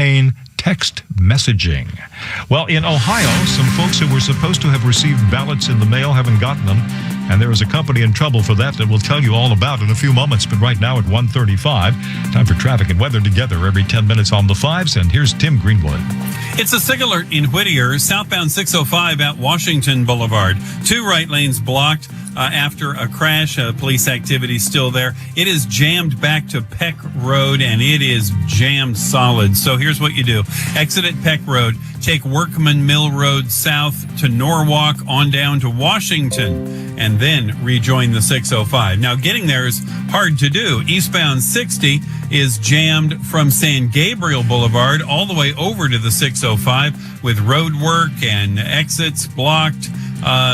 campaign text messaging. Well, in Ohio, some folks who were supposed to have received ballots in the mail haven't gotten them, and there is a company in trouble for that we'll tell you all about in a few moments. But right now at 1:35, time for traffic and weather together every 10 minutes on the fives, and here's Tim Greenwood. It's a SIG alert in Whittier, southbound 605 at Washington Boulevard. 2 right lanes blocked after a crash. Police activity still there. It is jammed back to Peck Road, and it is jammed solid. So here's what you do. Exit at Peck Road. Take Workman Mill Road south to Norwalk on down to Washington, and then rejoin the 605. Now, getting there is hard to do. Eastbound 60 is jammed from San Gabriel Boulevard all the way over to the 605 with road work and exits blocked.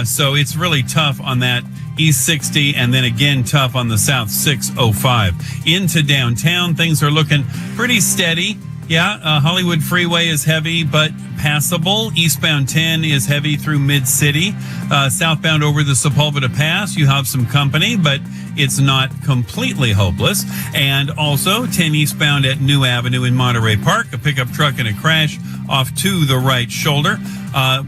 So it's really tough on that East 60, and then again tough on the South 605. Into downtown, things are looking pretty steady. Yeah, Hollywood Freeway is heavy, but passable. Eastbound 10 is heavy through Mid-City. Southbound over the Sepulveda Pass, you have some company, but it's not completely hopeless. And also 10 eastbound at New Avenue in Monterey Park, a pickup truck and a crash off to the right shoulder.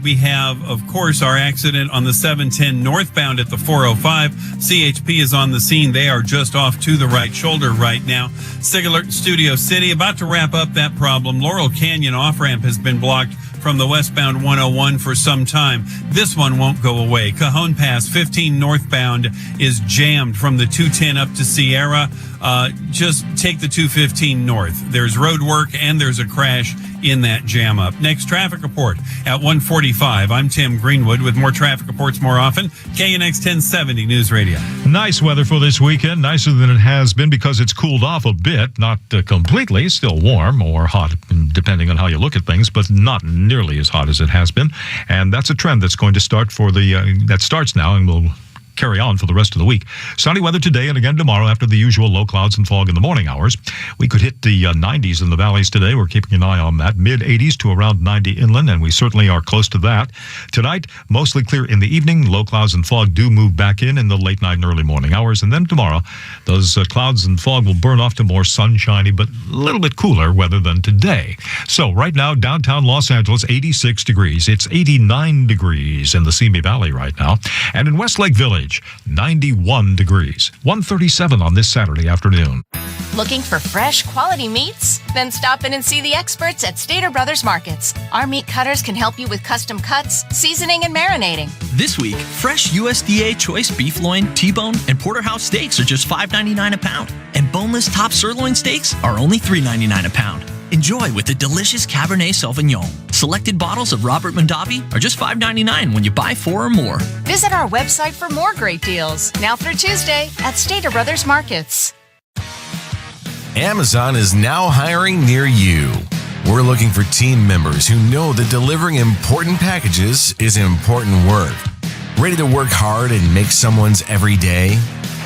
We have, of course, our accident on the 710 northbound at the 405. CHP is on the scene. They are just off to the right shoulder right now. SIG alert Studio City, about to wrap up that problem. Laurel Canyon off-ramp has been blocked from the westbound 101 for some time. This one won't go away. Cajon Pass 15 northbound is jammed from the 210 up to Sierra. Just take the 215 north. There's road work and there's a crash in that jam up. Next traffic report at 1:45. I'm Tim Greenwood with more traffic reports more often. KNX 1070 News Radio. Nice weather for this weekend. Nicer than it has been because it's cooled off a bit. Not completely. Still warm or hot, depending on how you look at things, but not nearly as hot as it has been. And that's a trend that's going to start that starts now and will carry on for the rest of the week. Sunny weather today and again tomorrow after the usual low clouds and fog in the morning hours. We could hit the 90s in the valleys today. We're keeping an eye on that. Mid-80s to around 90 inland, and we certainly are close to that. Tonight, mostly clear in the evening. Low clouds and fog do move back in the late night and early morning hours. And then tomorrow, those clouds and fog will burn off to more sunshiny but a little bit cooler weather than today. So right now, downtown Los Angeles, 86 degrees. It's 89 degrees in the Simi Valley right now. And in Westlake Village, 91 degrees. 1:37 on this Saturday afternoon. Looking for fresh, quality meats? Then stop in and see the experts at Stater Brothers Markets. Our meat cutters can help you with custom cuts, seasoning, and marinating. This week, fresh USDA choice beef loin, T-bone, and porterhouse steaks are just $5.99 a pound. And boneless top sirloin steaks are only $3.99 a pound. Enjoy with the delicious Cabernet Sauvignon. Selected bottles of Robert Mondavi are just $5.99 when you buy 4 or more. Visit our website for more great deals. Now through Tuesday at Stater Brothers Markets. Amazon is now hiring near you. We're looking for team members who know that delivering important packages is important work. Ready to work hard and make someone's every day?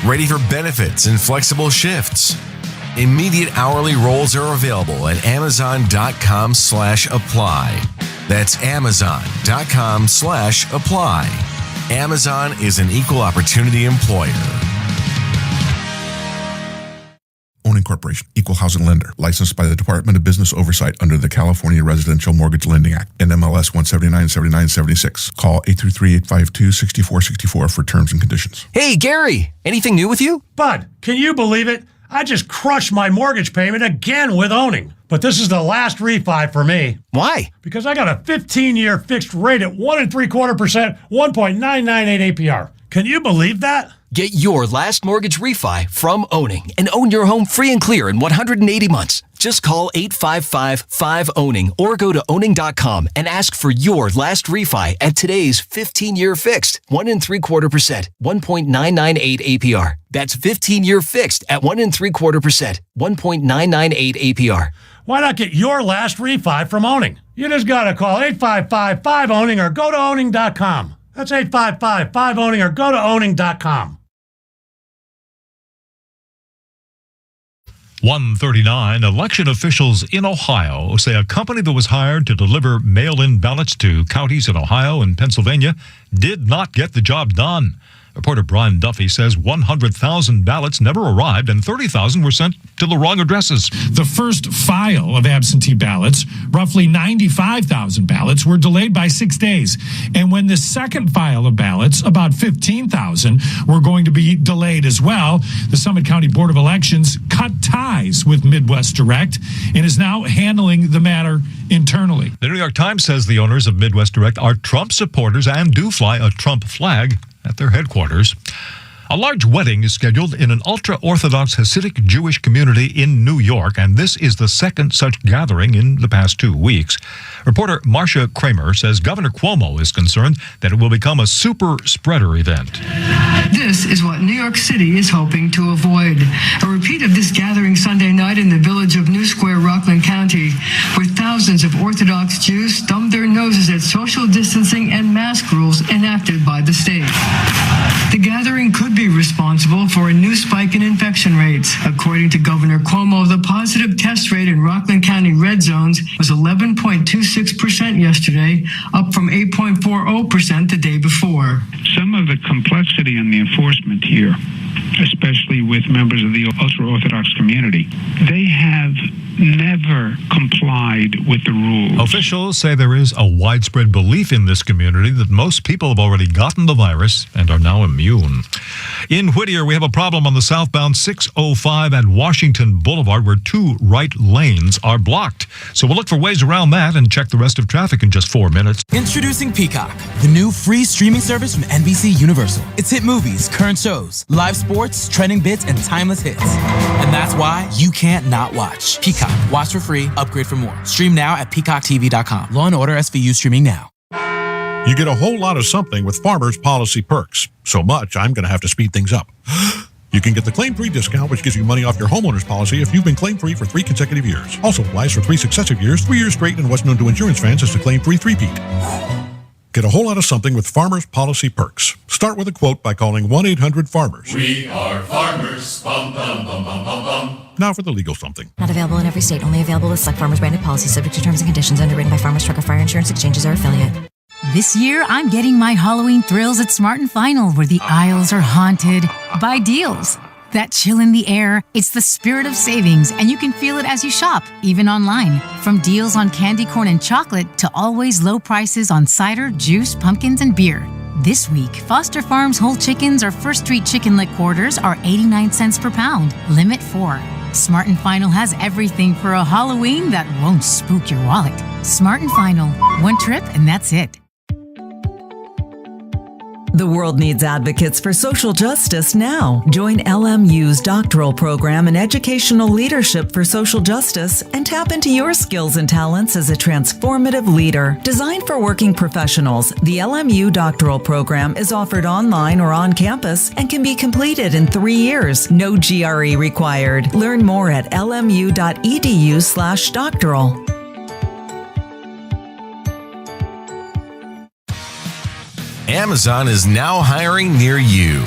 Ready for benefits and flexible shifts? Immediate hourly roles are available at Amazon.com/apply. That's Amazon.com/apply. Amazon is an equal opportunity employer. Owning Corporation, Equal Housing Lender, licensed by the Department of Business Oversight under the California Residential Mortgage Lending Act, NMLS 1797976. Call 833-852-6464 for terms and conditions. Hey, Gary, anything new with you? Bud, can you believe it? I just crushed my mortgage payment again with Owning. But this is the last refi for me. Why? Because I got a 15-year fixed rate at 1.75%, 1.998 APR. Can you believe that? Get your last mortgage refi from Owning and own your home free and clear in 180 months. Just call 855-5-OWNING or go to owning.com and ask for your last refi at today's 15-year fixed, 1.75%, 1.998 APR. That's 15-year fixed at 1.75%, 1.998 APR. Why not get your last refi from Owning? You just got to call 855-5-OWNING or go to owning.com. That's 855-5-OWNING or go to owning.com. 1:39, election officials in Ohio say a company that was hired to deliver mail-in ballots to counties in Ohio and Pennsylvania did not get the job done. Reporter Brian Duffy says 100,000 ballots never arrived and 30,000 were sent to the wrong addresses. The first file of absentee ballots, roughly 95,000 ballots, were delayed by 6 days. And when the second file of ballots, about 15,000, were going to be delayed as well, the Summit County Board of Elections cut ties with Midwest Direct and is now handling the matter internally. The New York Times says the owners of Midwest Direct are Trump supporters and do fly a Trump flag at their headquarters. A large wedding is scheduled in an ultra-Orthodox Hasidic Jewish community in New York, and this is the second such gathering in the past 2 weeks. Reporter Marcia Kramer says Governor Cuomo is concerned that it will become a super spreader event. This is what New York City is hoping to avoid. A repeat of this gathering Sunday night in the village of New Square, Rockland County, where thousands of Orthodox Jews thumbed their noses at social distancing and mask rules enacted by the state. The gathering could be responsible for a new spike in infection rates. According to Governor Cuomo, the positive test rate in Rockland County red zones was 11.26% yesterday, up from 8.40% the day before. Some of the complexity in the enforcement here, especially with members of the ultra-Orthodox community, they have never complied with the rules. Officials say there is a widespread belief in this community that most people have already gotten the virus and are now immune. In Whittier, we have a problem on the southbound 605 at Washington Boulevard where 2 right lanes are blocked. So we'll look for ways around that and check the rest of traffic in just 4 minutes. Introducing Peacock, the new free streaming service from NBC Universal. It's hit movies, current shows, live sports, trending bits, and timeless hits. And that's why you can't not watch. Peacock. Watch for free, upgrade for more. Stream now at peacocktv.com. Law & Order SVU streaming now. You get a whole lot of something with Farmers Policy Perks. So much, I'm going to have to speed things up. You can get the claim-free discount, which gives you money off your homeowner's policy if you've been claim-free for 3 consecutive years. Also applies for 3 successive years, 3 years straight, and what's known to insurance fans as the claim-free three-peat. Get a whole lot of something with Farmers Policy Perks. Start with a quote by calling 1-800-FARMERS. We are farmers. Bum, bum, bum, bum, bum, bum. Now for the legal something. Not available in every state. Only available with select Farmers branded policies subject to terms and conditions. Underwritten by Farmers Truck or Fire Insurance Exchanges or affiliate. This year, I'm getting my Halloween thrills at Smart & Final, where the aisles are haunted by deals. That chill in the air, it's the spirit of savings, and you can feel it as you shop, even online. From deals on candy corn and chocolate to always low prices on cider, juice, pumpkins, and beer. This week, Foster Farms whole chickens or First Street chicken leg quarters are 89 cents per pound. Limit 4. Smart & Final has everything for a Halloween that won't spook your wallet. Smart & Final. One trip and that's it. The world needs advocates for social justice now. Join LMU's doctoral program in educational leadership for social justice and tap into your skills and talents as a transformative leader. Designed for working professionals, the LMU doctoral program is offered online or on campus and can be completed in 3 years. No GRE required. Learn more at lmu.edu/doctoral. Amazon is now hiring near you.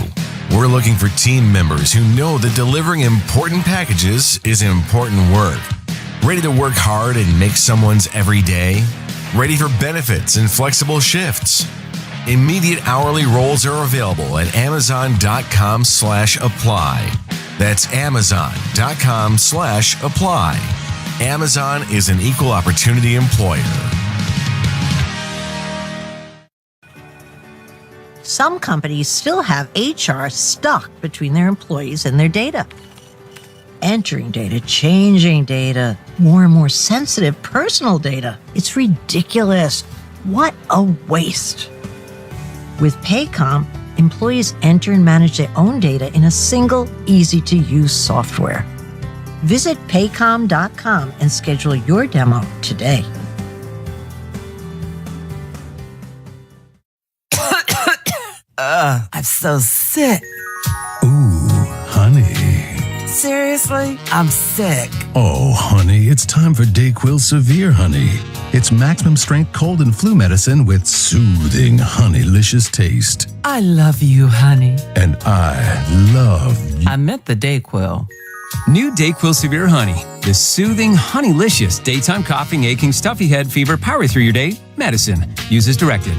We're looking for team members who know that delivering important packages is important work. Ready to work hard and make someone's every day? Ready for benefits and flexible shifts? Immediate hourly roles are available at amazon.com/apply. That's amazon.com/apply. Amazon is an equal opportunity employer. Some companies still have HR stuck between their employees and their data. Entering data, changing data, more and more sensitive personal data. It's ridiculous. What a waste. With Paycom, employees enter and manage their own data in a single, easy-to-use software. Visit paycom.com and schedule your demo today. I'm so sick. Ooh, honey. Seriously? I'm sick. Oh, honey, it's time for DayQuil Severe Honey. It's maximum strength cold and flu medicine with soothing, honeylicious taste. I love you, honey. And I love you. I meant the DayQuil. New DayQuil Severe Honey. The soothing, honeylicious, daytime coughing, aching, stuffy head, fever, power through your day medicine. Use as directed.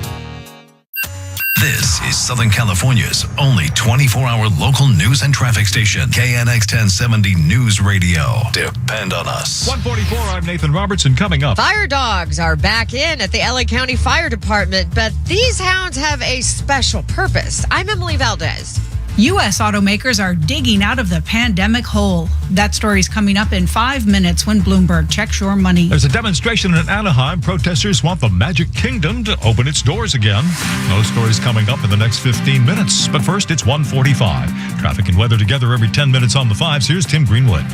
This is Southern California's only 24-hour local news and traffic station, KNX 1070 News Radio. Depend on us. 144, I'm Nathan Robertson. Coming up. Fire dogs are back in at the LA County Fire Department, but these hounds have a special purpose. I'm Emily Valdez. U.S. automakers are digging out of the pandemic hole. That story's coming up in 5 minutes when Bloomberg checks your money. There's a demonstration in Anaheim. Protesters want the Magic Kingdom to open its doors again. Those stories coming up in the next 15 minutes. But first, it's 1:45. Traffic and weather together every 10 minutes on the 5s. Here's Tim Greenwood.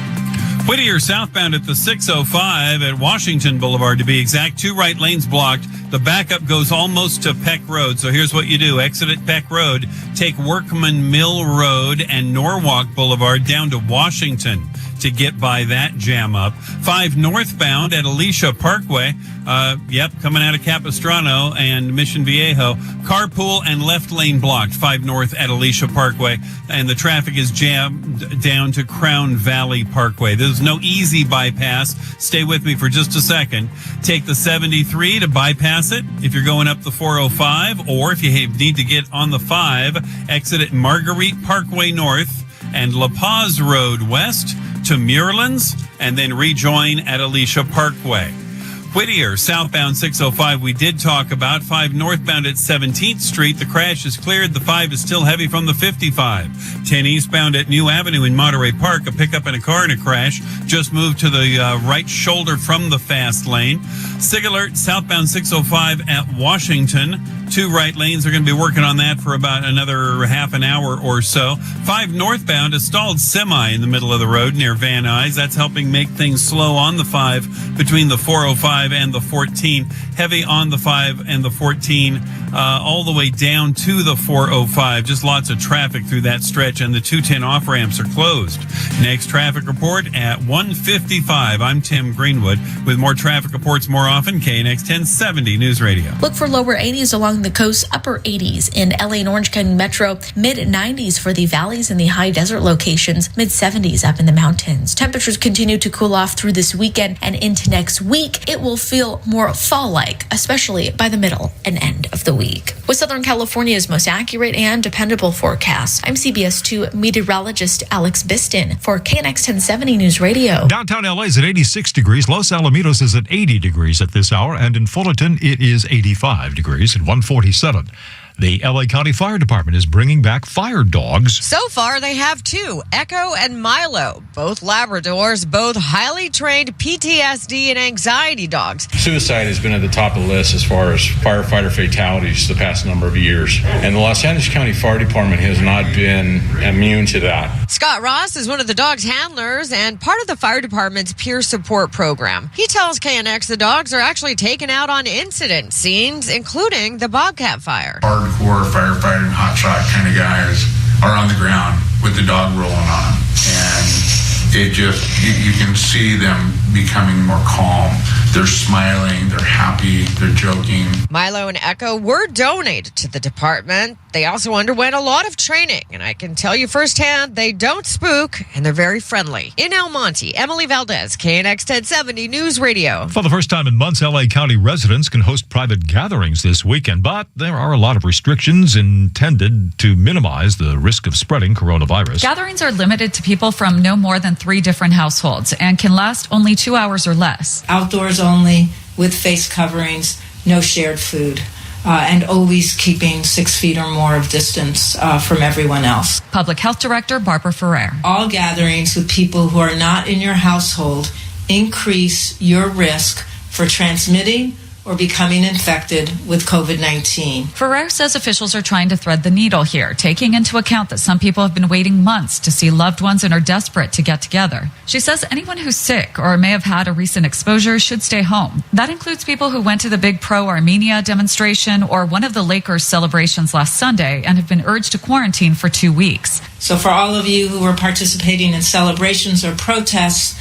Whittier southbound at the 605 at Washington Boulevard, to be exact. 2 right lanes blocked. The backup goes almost to Peck Road. So here's what you do. Exit at Peck Road, take Workman Mill Road and Norwalk Boulevard down to Washington to get by that jam up. 5 northbound at Alicia Parkway. Coming out of Capistrano and Mission Viejo. Carpool and left lane blocked. 5 north at Alicia Parkway. And the traffic is jammed down to Crown Valley Parkway. There's no easy bypass. Stay with me for just a second. Take the 73 to bypass it if you're going up the 405, or if you need to get on the 5, exit at Marguerite Parkway North and La Paz Road West to Muirlands, and then rejoin at Alicia Parkway. Whittier, southbound 605, we did talk about. 5 northbound at 17th Street. The crash is cleared. The 5 is still heavy from the 55. 10 eastbound at New Avenue in Monterey Park. A pickup and a car in a crash. Just moved to the right shoulder from the fast lane. SIG alert, southbound 605 at Washington. 2 right lanes are going to be working on that for about another half an hour or so. 5 northbound, a stalled semi in the middle of the road near Van Nuys. That's helping make things slow on the 5 between the 405 and the 14. Heavy on the 5 and the 14 all the way down to the 405. Just lots of traffic through that stretch, and the 210 off-ramps are closed. Next traffic report at 1:55. I'm Tim Greenwood with more traffic reports more often. KNX 1070 News Radio. Look for lower 80s along the coast, upper 80s in LA and Orange County Metro, mid 90s for the valleys and the high desert locations, mid 70s up in the mountains. Temperatures continue to cool off through this weekend and into next week. It will feel more fall-like, especially by the middle and end of the week. With Southern California's most accurate and dependable forecast, I'm CBS 2 meteorologist Alex Biston for KNX 1070 News Radio. Downtown LA is at 86 degrees. Los Alamitos is at 80 degrees at this hour. And in Fullerton, it is 85 degrees at 1:47. The LA County Fire Department is bringing back fire dogs. So far, they have 2, Echo and Milo, both Labradors, both highly trained PTSD and anxiety dogs. Suicide has been at the top of the list as far as firefighter fatalities the past number of years. And the Los Angeles County Fire Department has not been immune to that. Scott Ross is one of the dog's handlers and part of the fire department's peer support program. He tells KNX the dogs are actually taken out on incident scenes, including the Bobcat fire. Hardcore firefighting, hotshot kind of guys are on the ground with the dog rolling on them. And it just, you can see them becoming more calm. They're smiling, they're happy, they're joking. Milo and Echo were donated to the department. They also underwent a lot of training, and I can tell you firsthand, they don't spook, and they're very friendly. In El Monte, Emily Valdez, KNX 1070 News Radio. For the first time in months, LA County residents can host private gatherings this weekend, but there are a lot of restrictions intended to minimize the risk of spreading coronavirus. Gatherings are limited to people from no more than 3 different households and can last only 2 hours or less. Outdoors only, with face coverings, no shared food, and always keeping 6 feet or more of distance from everyone else. Public Health Director Barbara Ferrer. All gatherings with people who are not in your household increase your risk for transmitting or becoming infected with COVID-19. Ferrer says officials are trying to thread the needle here, taking into account that some people have been waiting months to see loved ones and are desperate to get together. She says anyone who's sick or may have had a recent exposure should stay home. That includes people who went to the big pro-Armenia demonstration or one of the Lakers celebrations last Sunday and have been urged to quarantine for 2 weeks. So for all of you who are participating in celebrations or protests,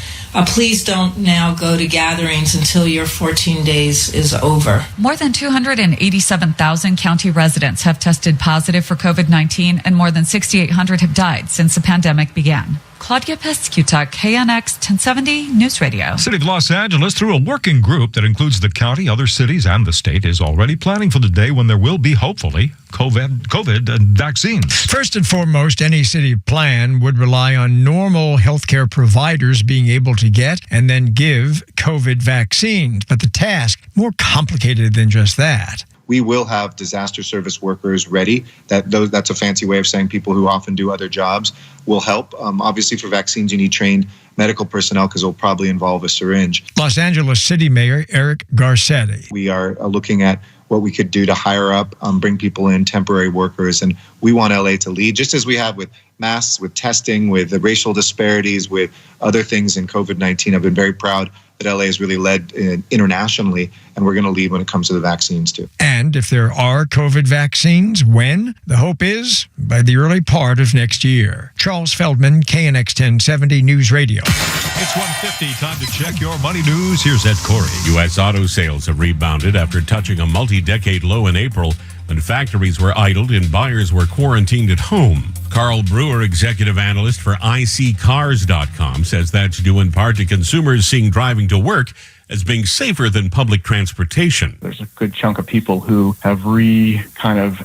please don't now go to gatherings until your 14 days is over. More than 287,000 county residents have tested positive for COVID-19 and more than 6,800 have died since the pandemic began. Claudia Pescuta, KNX 1070 News Radio. City of Los Angeles, through a working group that includes the county, other cities, and the state, is already planning for the day when there will be, hopefully, COVID vaccines. First and foremost, any city plan would rely on normal healthcare providers being able to get and then give COVID vaccines. But the task, more complicated than just that. We will have disaster service workers ready. That's a fancy way of saying people who often do other jobs will help. Obviously, for vaccines, you need trained medical personnel because it'll probably involve a syringe. Los Angeles City Mayor Eric Garcetti. We are looking at what we could do to hire up, bring people in, temporary workers, and we want LA to lead, just as we have with masks, with testing, with the racial disparities, with other things in COVID-19. I've been very proud that LA has really led internationally, and we're going to lead when it comes to the vaccines too. And if there are COVID vaccines, when? The hope is by the early part of next year. Charles Feldman, KNX 1070 News Radio. It's 1:50, time to check your money news. Here's Ed Corey. U.S. auto sales have rebounded after touching a multi-decade low in April when factories were idled and buyers were quarantined at home. Carl Brewer, executive analyst for iSeeCars.com, says that's due in part to consumers seeing driving to work as being safer than public transportation. There's a good chunk of people who have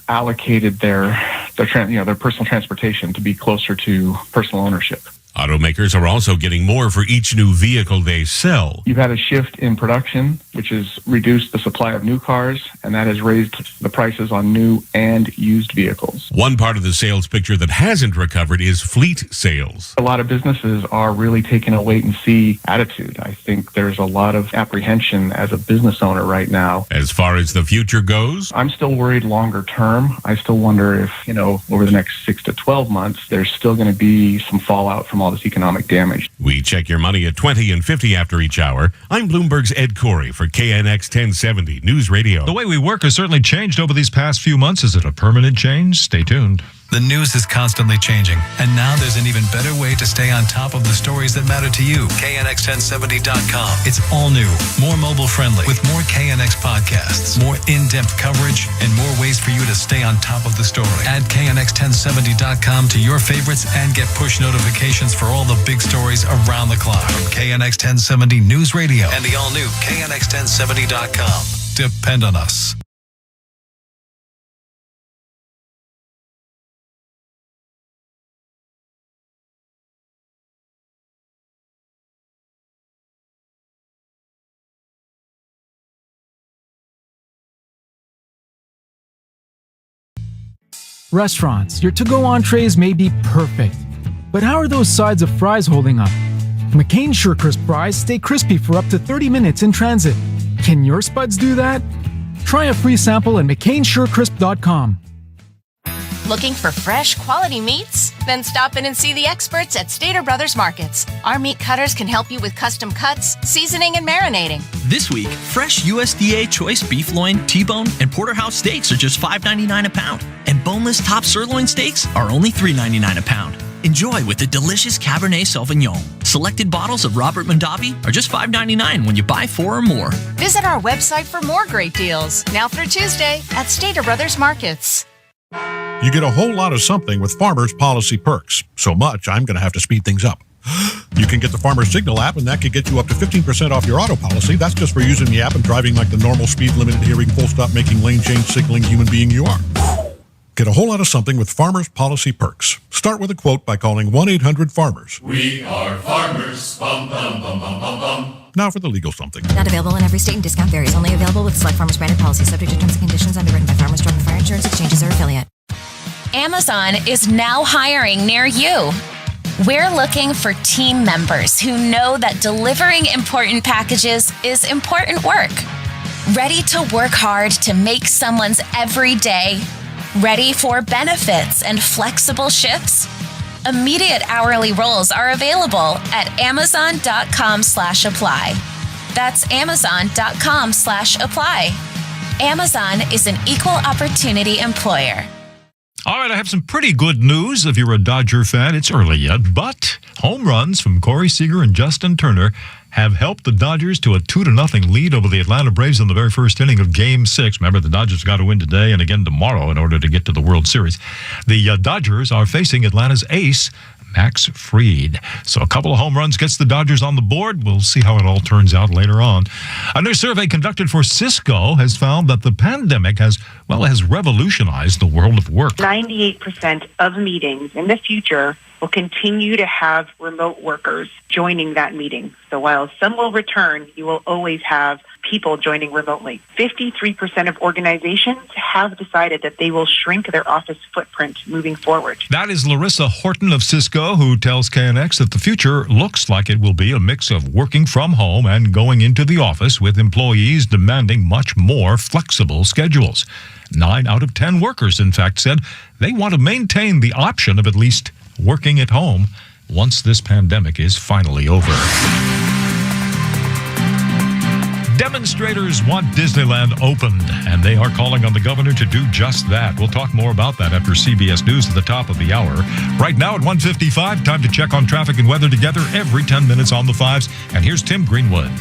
allocated their personal transportation to be closer to personal ownership. Automakers are also getting more for each new vehicle they sell. You've had a shift in production, which has reduced the supply of new cars, and that has raised the prices on new and used vehicles. One part of the sales picture that hasn't recovered is fleet sales. A lot of businesses are really taking a wait-and-see attitude. I think there's a lot of apprehension as a business owner right now. As far as the future goes, I'm still worried longer term. I still wonder if, over the next 6 to 12 months, there's still going to be some fallout from all this economic damage. We check your money at 20 and 50 after each hour. I'm Bloomberg's Ed Corey for KNX 1070 News Radio. The way we work has certainly changed over these past few months. Is it a permanent change? Stay tuned. The news is constantly changing, and now there's an even better way to stay on top of the stories that matter to you. KNX1070.com. It's all new, more mobile friendly, with more KNX podcasts, more in-depth coverage, and more ways for you to stay on top of the story. Add KNX1070.com to your favorites and get push notifications for all the big stories around the clock. From KNX 1070 News Radio and the all-new KNX1070.com. Depend on us. Restaurants, your to-go entrees may be perfect, but how are those sides of fries holding up? McCain Sure Crisp fries stay crispy for up to 30 minutes in transit. Can your spuds do that? Try a free sample at McCainSureCrisp.com. Looking for fresh, quality meats? Then stop in and see the experts at Stater Brothers Markets. Our meat cutters can help you with custom cuts, seasoning, and marinating. This week, fresh USDA choice beef loin, T-bone, and porterhouse steaks are just $5.99 a pound. And boneless top sirloin steaks are only $3.99 a pound. Enjoy with the delicious Cabernet Sauvignon. Selected bottles of Robert Mondavi are just $5.99 when you buy 4 or more. Visit our website for more great deals. Now through Tuesday at Stater Brothers Markets. You get a whole lot of something with Farmers Policy Perks. So much, I'm going to have to speed things up. You can get the Farmers Signal app, and that could get you up to 15% off your auto policy. That's just for using the app and driving like the normal speed limited hearing, full stop making lane change signaling human being you are. Get a whole lot of something with Farmers Policy Perks. Start with a quote by calling 1-800-FARMERS. We are farmers. Bum, bum, bum, bum, bum, bum. Now for the legal something. Not available in every state and discount varies. Only available with select Farmers branded policies subject to terms and conditions underwritten by Farmers Truck and Fire Insurance Exchanges or affiliate. Amazon is now hiring near you. We're looking for team members who know that delivering important packages is important work. Ready to work hard to make someone's every day? Ready for benefits and flexible shifts? Immediate hourly roles are available at amazon.com/apply. That's amazon.com/apply. Amazon is an equal opportunity employer. All right, I have some pretty good news if you're a Dodger fan. It's early yet, but home runs from Corey Seager and Justin Turner have helped the Dodgers to a 2-0 lead over the Atlanta Braves in the very first inning of Game 6. Remember, the Dodgers got to win today and again tomorrow in order to get to the World Series. The Dodgers are facing Atlanta's ace, Max Fried. So a couple of home runs gets the Dodgers on the board. We'll see how it all turns out later on. A new survey conducted for Cisco has found that the pandemic has revolutionized the world of work. 98% of meetings in the future will continue to have remote workers joining that meeting. So while some will return, you will always have people joining remotely. 53% of organizations have decided that they will shrink their office footprint moving forward. That is Larissa Horton of Cisco, who tells KNX that the future looks like it will be a mix of working from home and going into the office, with employees demanding much more flexible schedules. 9 out of 10 workers, in fact, said they want to maintain the option of at least working at home once this pandemic is finally over. Demonstrators want Disneyland opened, and they are calling on the governor to do just that. We'll talk more about that after CBS News at the top of the hour. Right now at 1:55, time to check on traffic and weather together every 10 minutes on the 5s. And here's Tim Greenwood.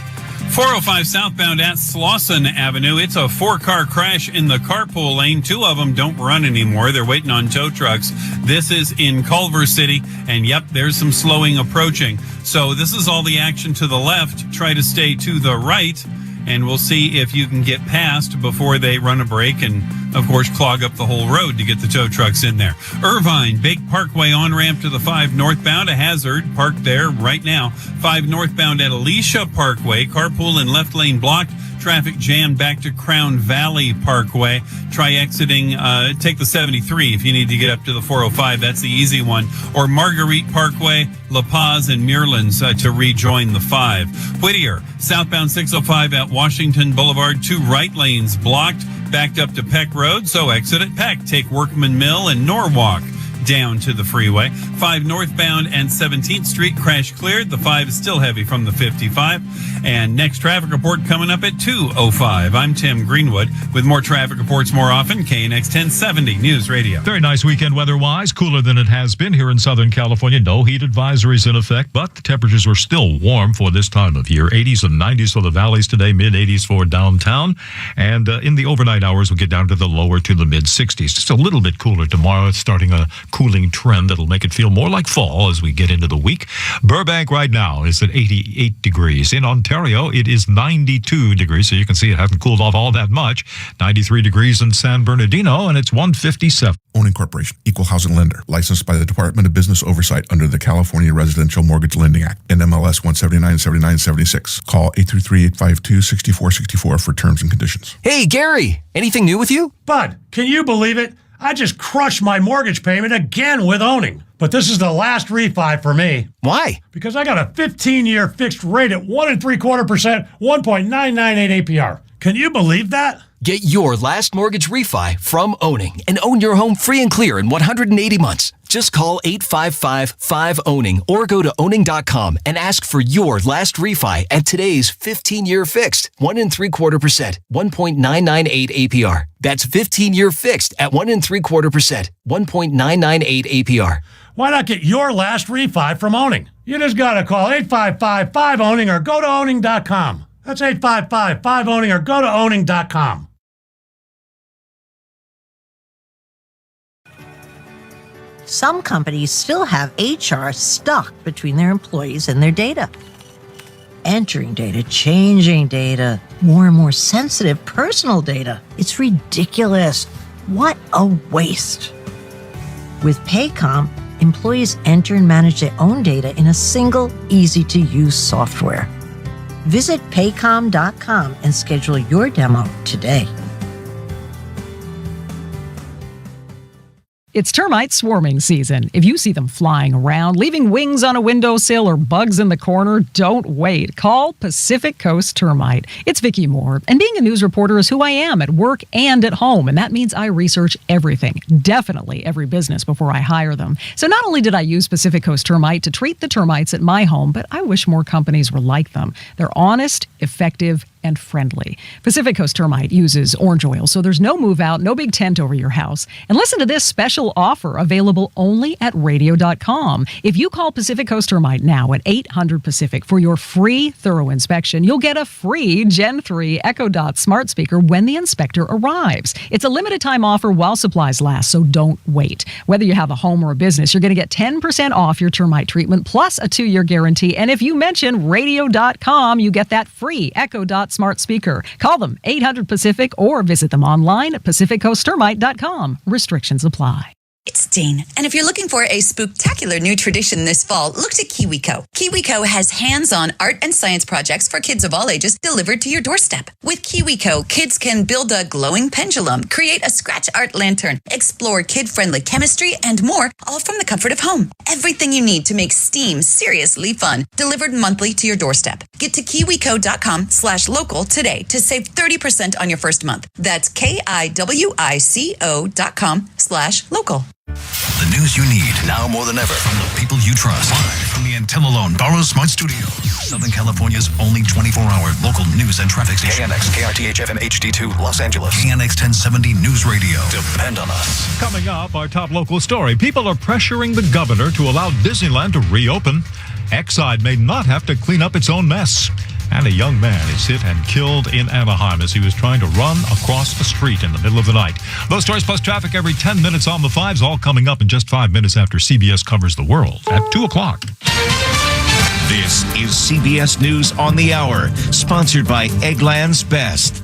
405 southbound at Slauson Avenue. It's a 4-car crash in the carpool lane. 2 of them don't run anymore. They're waiting on tow trucks. This is in Culver City. And yep, there's some slowing approaching. So this is all the action to the left. Try to stay to the right. And we'll see if you can get past before they run a break and, of course, clog up the whole road to get the tow trucks in there. Irvine, Bake Parkway on-ramp to the 5 northbound, a hazard parked there right now. 5 northbound at Alicia Parkway, carpool and left lane blocked. Traffic jammed back to Crown Valley Parkway. Try exiting, take the 73 if you need to get up to the 405. That's the easy one. Or Marguerite Parkway, La Paz, and Muirlands to rejoin the 5. Whittier, southbound 605 at Washington Boulevard. 2 right lanes blocked, backed up to Peck Road. So exit at Peck. Take Workman Mill and Norwalk down to the freeway. 5 northbound and 17th Street, crash cleared. The 5 is still heavy from the 55. And next traffic report coming up at 2:05. I'm Tim Greenwood with more traffic reports more often. KNX 1070 News Radio. Very nice weekend weather-wise. Cooler than it has been here in Southern California. No heat advisories in effect, but the temperatures were still warm for this time of year. 80s and 90s for the valleys today, mid-80s for downtown. And in the overnight hours, we'll get down to the lower to the mid-60s. Just a little bit cooler tomorrow. It's starting a cooling trend that'll make it feel more like fall as we get into the week. Burbank right now is at 88 degrees. In Ontario, it is 92 degrees, so you can see it hasn't cooled off all that much. 93 degrees in San Bernardino, and it's 157. Owning Corporation, Equal Housing Lender, licensed by the Department of Business Oversight under the California Residential Mortgage Lending Act, NMLS 1797976. Call 833-852-6464 for terms and conditions. Hey, Gary, anything new with you? Bud, can you believe it? I just crushed my mortgage payment again with Owning. But this is the last refi for me. Why? Because I got a 15-year fixed rate at 1.75%, 1.998 APR. Can you believe that? Get your last mortgage refi from Owning and own your home free and clear in 180 months. Just call 855-5-OWNING or go to owning.com and ask for your last refi at today's 15-year fixed, 1.75%, 1.998 APR. That's 15-year fixed at 1.75%, 1.998 APR. Why not get your last refi from Owning? You just got to call 855-5-OWNING or go to owning.com. That's 855-5-OWNING or go to owning.com. Some companies still have HR stuck between their employees and their data. Entering data, changing data, more and more sensitive personal data. It's ridiculous. What a waste. With Paycom, employees enter and manage their own data in a single, easy-to-use software. Visit paycom.com and schedule your demo today. It's termite swarming season. If you see them flying around, leaving wings on a windowsill or bugs in the corner, don't wait. Call Pacific Coast Termite. It's Vicki Moore, and being a news reporter is who I am at work and at home, and that means I research everything, definitely every business before I hire them. So not only did I use Pacific Coast Termite to treat the termites at my home, but I wish more companies were like them. They're honest, effective, and friendly. Pacific Coast Termite uses orange oil, so there's no move out, no big tent over your house. And listen to this special offer available only at radio.com. If you call Pacific Coast Termite now at 800-PACIFIC for your free thorough inspection, you'll get a free Gen 3 Echo Dot smart speaker when the inspector arrives. It's a limited time offer while supplies last, so don't wait. Whether you have a home or a business, you're going to get 10% off your termite treatment plus a 2-year guarantee. And if you mention radio.com, you get that free Echo Dot smart speaker. Call them 800-PACIFIC or visit them online at pacificcoasttermite.com. Restrictions apply. It's Dean, and if you're looking for a spooktacular new tradition this fall, look to KiwiCo. KiwiCo has hands-on art and science projects for kids of all ages delivered to your doorstep. With KiwiCo, kids can build a glowing pendulum, create a scratch art lantern, explore kid-friendly chemistry, and more, all from the comfort of home. Everything you need to make STEAM seriously fun, delivered monthly to your doorstep. Get to kiwico.com/local today to save 30% on your first month. That's KIWICO.com/local. The news you need now more than ever from the people you trust. Live from the Antellalone Barrow Smart Studios, Southern California's only 24-hour local news and traffic station. KNX, KRTH FM HD2, Los Angeles. KNX 1070 News Radio. Depend on us. Coming up, our top local story. People are pressuring the governor to allow Disneyland to reopen. Exide may not have to clean up its own mess. And a young man is hit and killed in Anaheim as he was trying to run across a street in the middle of the night. Those stories plus traffic every 10 minutes on the 5s, all coming up in just 5 minutes after CBS covers the world at 2 o'clock. This is CBS News on the Hour, sponsored by Eggland's Best.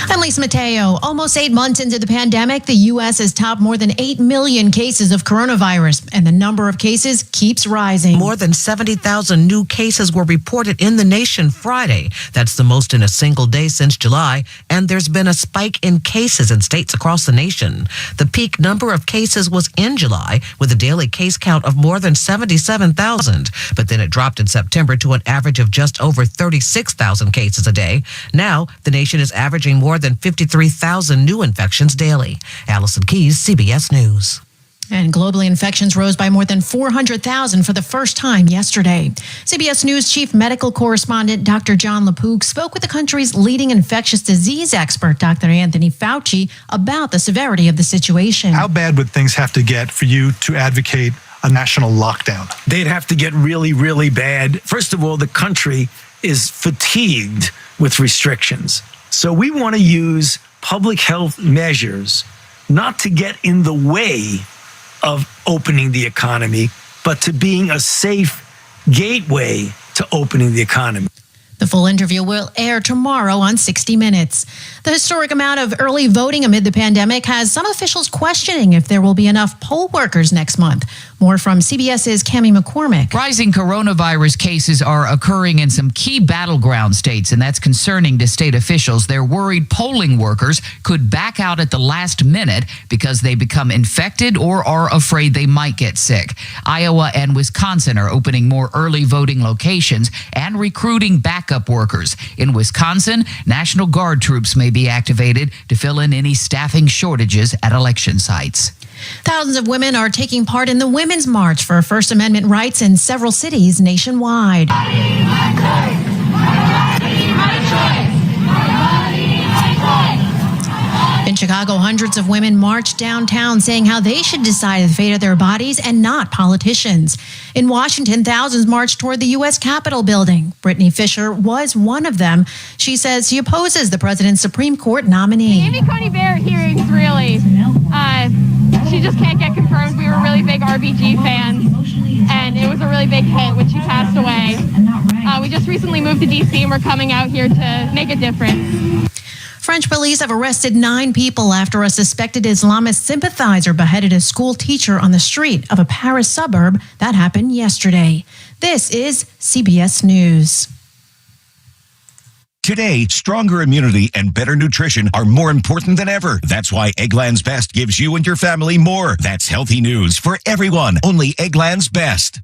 I'm Lisa Mateo. Almost 8 months into the pandemic, the U.S. has topped more than 8 million cases of coronavirus, and the number of cases keeps rising. More than 70,000 new cases were reported in the nation Friday. That's the most in a single day since July, and there's been a spike in cases in states across the nation. The peak number of cases was in July, with a daily case count of more than 77,000, but then it dropped in September to an average of just over 36,000 cases a day. Now, the nation is averaging more than 53,000 new infections daily. Allison Keyes, CBS News. And globally, infections rose by more than 400,000 for the first time yesterday. CBS News chief medical correspondent Dr. John LaPook spoke with the country's leading infectious disease expert, Dr. Anthony Fauci, about the severity of the situation. How bad would things have to get for you to advocate a national lockdown? They'd have to get really, really bad. First of all, the country is fatigued with restrictions. So we want to use public health measures not to get in the way of opening the economy, but to being a safe gateway to opening the economy. The full interview will air tomorrow on 60 Minutes. The historic amount of early voting amid the pandemic has some officials questioning if there will be enough poll workers next month. More from CBS's Cammie McCormick. Rising coronavirus cases are occurring in some key battleground states, and that's concerning to state officials. They're worried polling workers could back out at the last minute because they become infected or are afraid they might get sick. Iowa and Wisconsin are opening more early voting locations and recruiting backup workers. In Wisconsin, National Guard troops may be activated to fill in any staffing shortages at election sites. Thousands of women are taking part in the Women's March for First Amendment rights in several cities nationwide. In Chicago, hundreds of women marched downtown saying how they should decide the fate of their bodies and not politicians. In Washington, thousands marched toward the U.S. Capitol building. Brittany Fisher was one of them. She says she opposes the president's Supreme Court nominee. The Amy Coney Barrett hearings, really, she just can't get confirmed. We were really big RBG fans, and it was a really big hit when she passed away. We just recently moved to D.C., and we're coming out here to make a difference. French police have arrested 9 people after a suspected Islamist sympathizer beheaded a school teacher on the street of a Paris suburb. That happened yesterday. This is CBS News. Today, stronger immunity and better nutrition are more important than ever. That's why Eggland's Best gives you and your family more. That's healthy news for everyone. Only Eggland's Best.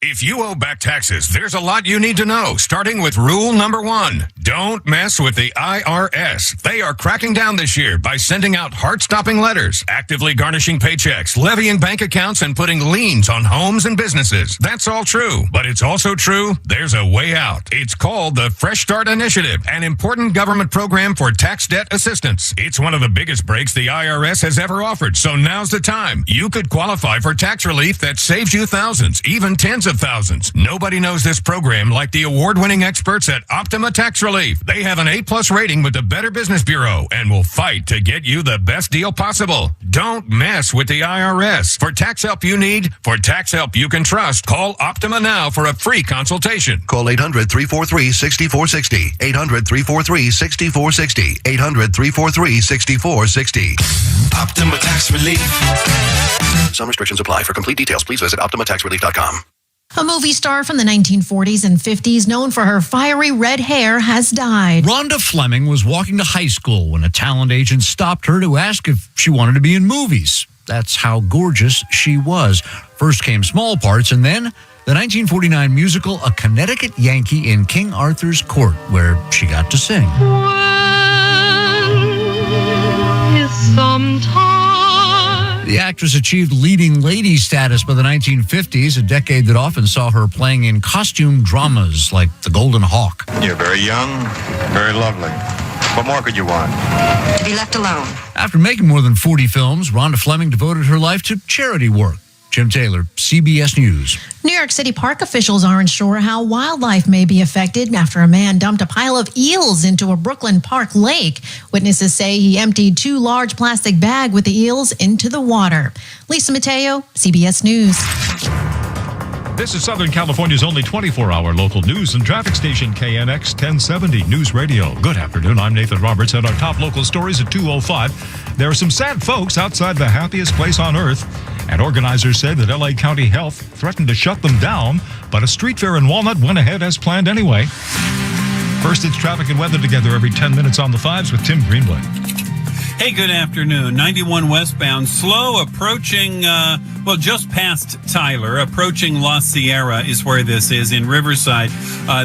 If you owe back taxes, there's a lot you need to know, starting with rule number 1. Don't mess with the IRS. They are cracking down this year by sending out heart-stopping letters, actively garnishing paychecks, levying bank accounts, and putting liens on homes and businesses. That's all true, but it's also true there's a way out. It's called the Fresh Start Initiative, an important government program for tax debt assistance. It's one of the biggest breaks the IRS has ever offered, so now's the time. You could qualify for tax relief that saves you thousands, even tens of thousands. Nobody knows this program like the award-winning experts at Optima Tax Relief. They have an A+ rating with the Better Business Bureau and will fight to get you the best deal possible. Don't mess with the IRS. For tax help you need, for tax help you can trust, call Optima now for a free consultation. Call 800-343-6460. 800-343-6460. 800-343-6460. Optima Tax Relief. Some restrictions apply. For complete details, please visit OptimaTaxRelief.com. A movie star from the 1940s and 50s known for her fiery red hair has died. Rhonda Fleming was walking to high school when a talent agent stopped her to ask if she wanted to be in movies. That's how gorgeous she was. First came small parts, and then the 1949 musical A Connecticut Yankee in King Arthur's Court, where she got to sing. The actress achieved leading lady status by the 1950s, a decade that often saw her playing in costume dramas like The Golden Hawk. You're very young, very lovely. What more could you want? To be left alone. After making more than 40 films, Rhonda Fleming devoted her life to charity work. Jim Taylor, CBS News. New York City park officials aren't sure how wildlife may be affected after a man dumped a pile of eels into a Brooklyn Park lake. Witnesses say he emptied 2 large plastic bags with the eels into the water. Lisa Mateo, CBS News. This is Southern California's only 24-hour local news and traffic station, KNX 1070 News Radio. Good afternoon. I'm Nathan Roberts, and our top local stories at 2:05. There are some sad folks outside the happiest place on earth, and organizers say that LA County Health threatened to shut them down, but a street fair in Walnut went ahead as planned anyway. First, it's traffic and weather together every 10 minutes on the 5s with Tim Greenwood. Hey, good afternoon. 91 westbound, slow approaching, just past Tyler, approaching La Sierra is where this is in Riverside.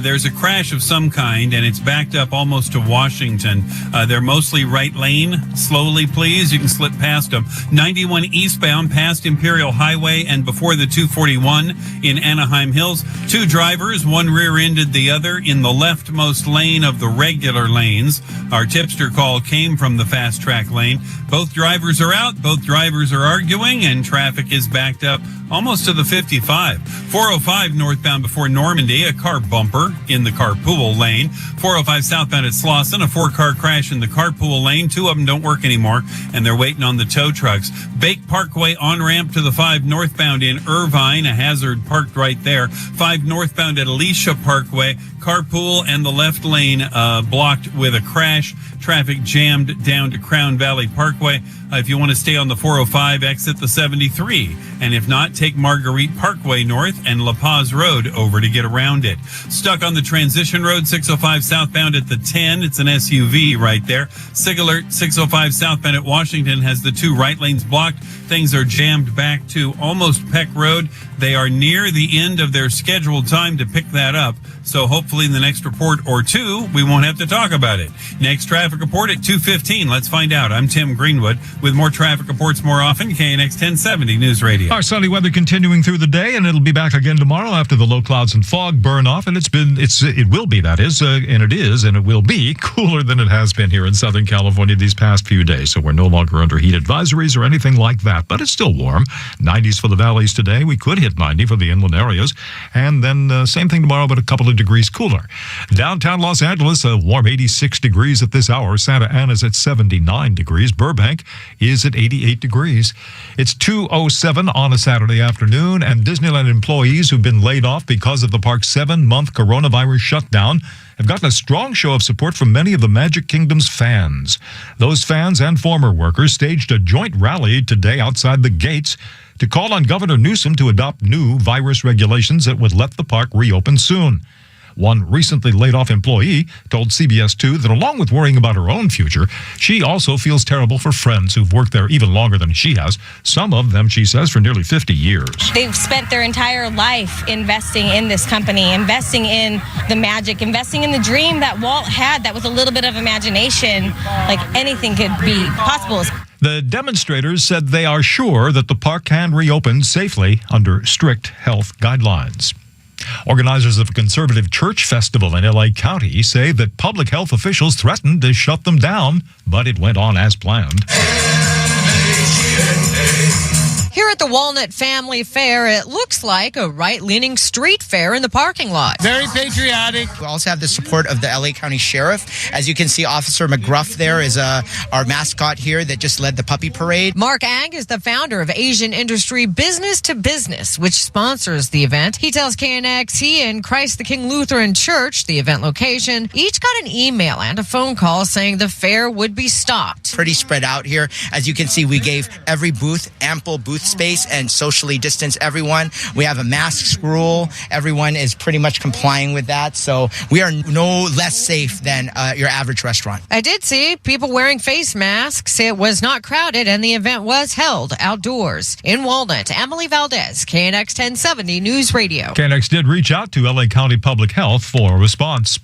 There's a crash of some kind, and it's backed up almost to Washington. They're mostly right lane. Slowly, please. You can slip past them. 91 eastbound past Imperial Highway and before the 241 in Anaheim Hills. 2 drivers, one rear-ended the other in the leftmost lane of the regular lanes. Our tipster call came from the fast track lane. Both drivers are out. Both drivers are arguing, and traffic is backed up almost to the 55. 405 northbound before Normandy, a car bumper in the carpool lane. 405 southbound at Slauson, a 4-car crash in the carpool lane. 2 of them don't work anymore, and they're waiting on the tow trucks. Bake Parkway on-ramp to the 5 northbound in Irvine, a hazard parked right there. 5 northbound at Alicia Parkway, carpool and the left lane blocked with a crash. Traffic jammed down to Crown Valley Parkway. If you want to stay on the 405, exit the 73. And if not, take Marguerite Parkway north and La Paz Road over to get around it. Stuck on the transition road, 605 southbound at the 10. It's an SUV right there. SIG alert, 605 southbound at Washington has the 2 right lanes blocked. Things are jammed back to almost Peck Road. They are near the end of their scheduled time to pick that up. So hopefully in the next report or 2, we won't have to talk about it. Next traffic report at 2:15. Let's find out. I'm Tim Greenwood with more traffic reports more often. KNX 1070 News Radio. Our sunny weather continuing through the day, and it'll be back again tomorrow after the low clouds and fog burn off. And it will be cooler than it has been here in Southern California these past few days. So we're no longer under heat advisories or anything like that, but it's still warm. 90s for the valleys today. We could hit 90 for the inland areas, and then same thing tomorrow, but a couple of degrees cooler. Downtown Los Angeles, a warm 86 degrees at this hour. Santa Ana's at 79 degrees. Burbank is at 88 degrees. It's 2:07 on a Saturday afternoon, and Disneyland employees who've been laid off because of the park's 7-month coronavirus shutdown have gotten a strong show of support from many of the Magic Kingdom's fans. Those fans and former workers staged a joint rally today outside the gates to call on Governor Newsom to adopt new virus regulations that would let the park reopen soon. One recently laid-off employee told CBS 2 that along with worrying about her own future, she also feels terrible for friends who've worked there even longer than she has, some of them, she says, for nearly 50 years. They've spent their entire life investing in this company, investing in the magic, investing in the dream that Walt had that with a little bit of imagination, like anything could be possible. The demonstrators said they are sure that the park can reopen safely under strict health guidelines. Organizers of a conservative church festival in L.A. County say that public health officials threatened to shut them down, but it went on as planned. Here at the Walnut Family Fair, it looks like a right-leaning street fair in the parking lot. Very patriotic. We also have the support of the LA County Sheriff. As you can see, Officer McGruff there is our mascot here that just led the puppy parade. Mark Ag is the founder of Asian Industry Business to Business, which sponsors the event. He tells KNX he and Christ the King Lutheran Church, the event location, each got an email and a phone call saying the fair would be stopped. Pretty spread out here. As you can see, we gave every booth ample booth space and socially distance everyone. We have a mask rule. Everyone is pretty much complying with that. So we are no less safe than your average restaurant. I did see people wearing face masks. It was not crowded and the event was held outdoors. In Walnut, Emily Valdez, KNX 1070 News Radio. KNX did reach out to L.A. County Public Health for a response.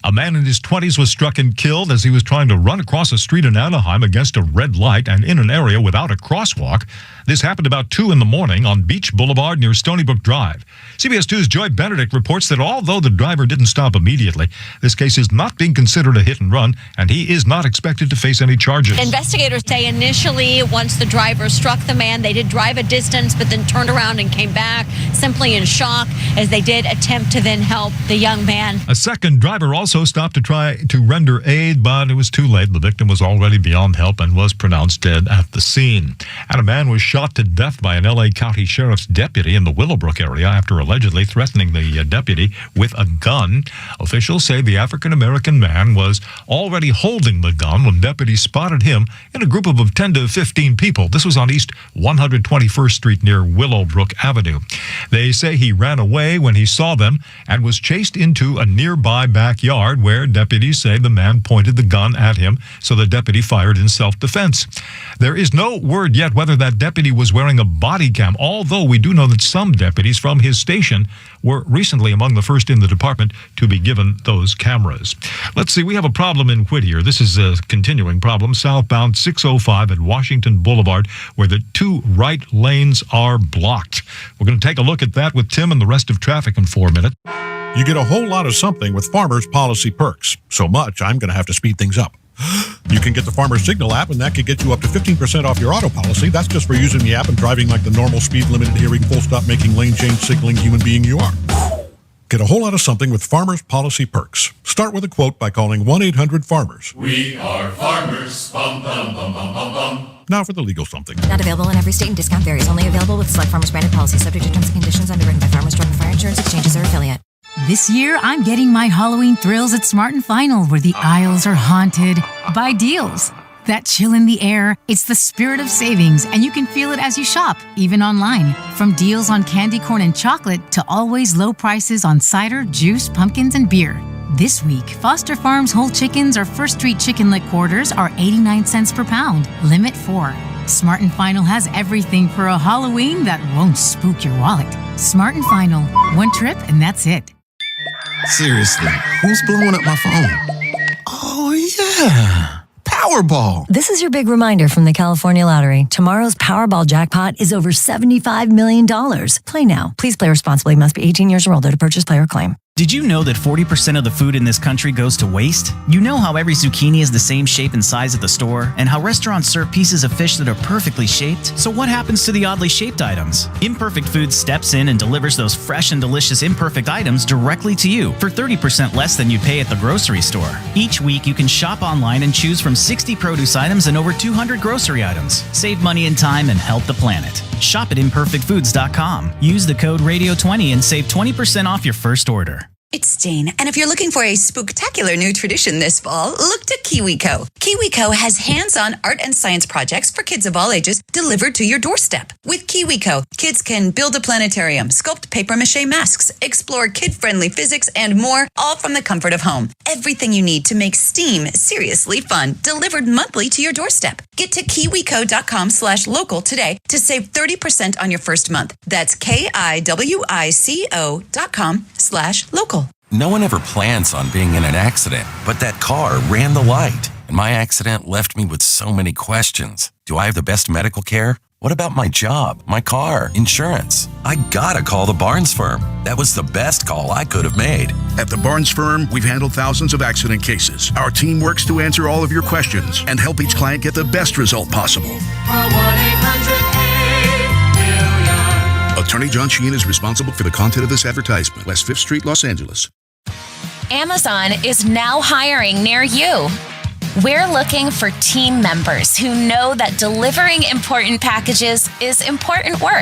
A man in his 20s was struck and killed as he was trying to run across a street in Anaheim against a red light and in an area without a crosswalk. This happened about 2 in the morning on Beach Boulevard near Stony Brook Drive. CBS 2's Joy Benedict reports that although the driver didn't stop immediately, this case is not being considered a hit and run, and he is not expected to face any charges. Investigators say initially, once the driver struck the man, they did drive a distance, but then turned around and came back, simply in shock, as they did attempt to then help the young man. A second driver also stopped to try to render aid, but it was too late. The victim was already beyond help and was pronounced dead at the scene. And a man was shot to death by an L.A. County Sheriff's deputy in the Willowbrook area after allegedly threatening the deputy with a gun. Officials say the African-American man was already holding the gun when deputies spotted him in a group of 10 to 15 people. This was on East 121st Street near Willowbrook Avenue. They say he ran away when he saw them and was chased into a nearby backyard where deputies say the man pointed the gun at him, so the deputy fired in self-defense. There is no word yet whether that deputy was wearing a body cam, although we do know that some deputies from his station were recently among the first in the department to be given those cameras. Let's see, we have a problem in Whittier. This is a continuing problem, southbound 605 at Washington Boulevard, where the 2 right lanes are blocked. We're going to take a look at that with Tim and the rest of traffic in 4 minutes. You get a whole lot of something with Farmers Policy Perks. So much, I'm going to have to speed things up. You can get the Farmers Signal app, and that could get you up to 15% off your auto policy. That's just for using the app and driving like the normal speed limit adhering, full stop making, lane change signaling human being you are. Get a whole lot of something with Farmers Policy Perks. Start with a quote by calling 1-800-FARMERS. We are farmers. Bum, bum, bum, bum, bum, bum. Now for the legal something. Not available in every state and discount varies. Only available with select Farmers branded policies subject to terms and conditions underwritten by Farmers Drug and Fire Insurance Exchanges or affiliate. This year, I'm getting my Halloween thrills at Smart & Final, where the aisles are haunted by deals. That chill in the air, it's the spirit of savings, and you can feel it as you shop, even online. From deals on candy corn and chocolate to always low prices on cider, juice, pumpkins, and beer. This week, Foster Farms whole chickens or First Street chicken leg quarters are 89 cents per pound, limit 4. Smart & Final has everything for a Halloween that won't spook your wallet. Smart & Final, one trip and that's it. Seriously, who's blowing up my phone? Oh, yeah. Powerball. This is your big reminder from the California Lottery. Tomorrow's Powerball jackpot is over $75 million. Play now. Please play responsibly. Must be 18 years or older to purchase, play, or claim. Did you know that 40% of the food in this country goes to waste? You know how every zucchini is the same shape and size at the store, and how restaurants serve pieces of fish that are perfectly shaped? So what happens to the oddly shaped items? Imperfect Foods steps in and delivers those fresh and delicious imperfect items directly to you for 30% less than you'd pay at the grocery store. Each week, you can shop online and choose from 60 produce items and over 200 grocery items. Save money and time and help the planet. Shop at imperfectfoods.com. Use the code RADIO20 and save 20% off your first order. It's Jane, and if you're looking for a spooktacular new tradition this fall, look to KiwiCo. KiwiCo has hands-on art and science projects for kids of all ages delivered to your doorstep. With KiwiCo, kids can build a planetarium, sculpt papier-mâché masks, explore kid-friendly physics, and more, all from the comfort of home. Everything you need to make STEAM seriously fun, delivered monthly to your doorstep. Get to kiwico.com/local today to save 30% on your first month. That's KIWICO.com/local. No one ever plans on being in an accident, but that car ran the light. And my accident left me with so many questions. Do I have the best medical care? What about my job, my car, insurance? I gotta call the Barnes Firm. That was the best call I could have made. At the Barnes Firm, we've handled thousands of accident cases. Our team works to answer all of your questions and help each client get the best result possible. Attorney John Sheehan is responsible for the content of this advertisement. West 5th Street, Los Angeles. Amazon is now hiring near you. We're looking for team members who know that delivering important packages is important work.